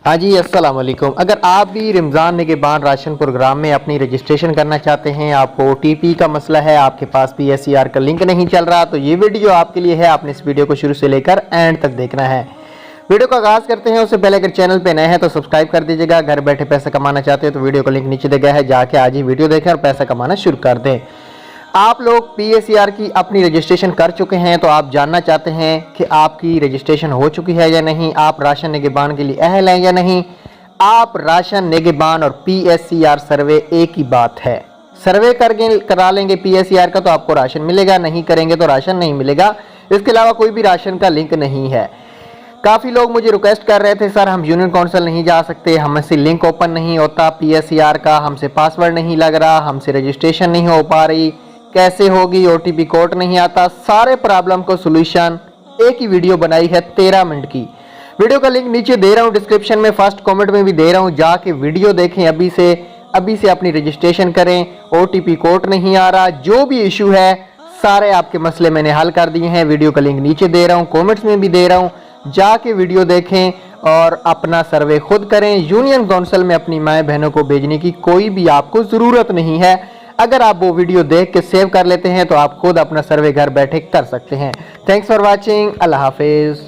हाँ जी, अस्सलाम वालेकुम। अगर आप भी रमज़ान निगहबान राशन प्रोग्राम में अपनी रजिस्ट्रेशन करना चाहते हैं, आपको ओटीपी का मसला है, आपके पास पीएसईआर का लिंक नहीं चल रहा, तो ये वीडियो आपके लिए है। आपने इस वीडियो को शुरू से लेकर एंड तक देखना है। वीडियो का आगाज़ करते हैं। उससे पहले अगर चैनल पे नए हैं तो सब्सक्राइब कर दीजिएगा। घर बैठे पैसा कमाना चाहते हैं तो वीडियो का लिंक नीचे दिया गया है, जाके आज ही वीडियो देखें और पैसा कमाना शुरू कर दें। आप लोग पीएसईआर की अपनी रजिस्ट्रेशन कर चुके हैं तो आप जानना चाहते हैं कि आपकी रजिस्ट्रेशन हो चुकी है या नहीं, आप राशन निगहबान के लिए अहल हैं या नहीं। आप राशन निगहबान और पीएसईआर सर्वे एक ही बात है। सर्वे करके करा लेंगे पीएसईआर का तो आपको राशन मिलेगा, नहीं करेंगे तो राशन नहीं मिलेगा। इसके अलावा कोई भी राशन का लिंक नहीं है। काफ़ी लोग मुझे रिक्वेस्ट कर रहे थे, सर हम यूनियन काउंसिल नहीं जा सकते, हमसे लिंक ओपन नहीं होता पीएसईआर का, हमसे पासवर्ड नहीं लग रहा, हमसे रजिस्ट्रेशन नहीं हो पा रही, कैसे होगी, ओटीपी कोड नहीं आता। सारे प्रॉब्लम को सोल्यूशन एक ही वीडियो बनाई है 13 मिनट की। वीडियो का लिंक नीचे दे रहा हूँ, डिस्क्रिप्शन में फर्स्ट कमेंट में भी दे रहा हूँ, जाके वीडियो देखें। अभी से अपनी रजिस्ट्रेशन करें। ओटीपी कोड नहीं आ रहा, जो भी इशू है सारे आपके मसले मैंने हल कर दिए हैं। वीडियो का लिंक नीचे दे रहा हूँ, कॉमेंट्स में भी दे रहा हूँ, जाके वीडियो देखें और अपना सर्वे खुद करें। यूनियन काउंसिल में अपनी माए बहनों को भेजने की कोई भी आपको ज़रूरत नहीं है। अगर आप वो वीडियो देख के सेव कर लेते हैं तो आप खुद अपना सर्वे घर बैठे कर सकते हैं। Thanks for watching. अल्लाह हाफिज़।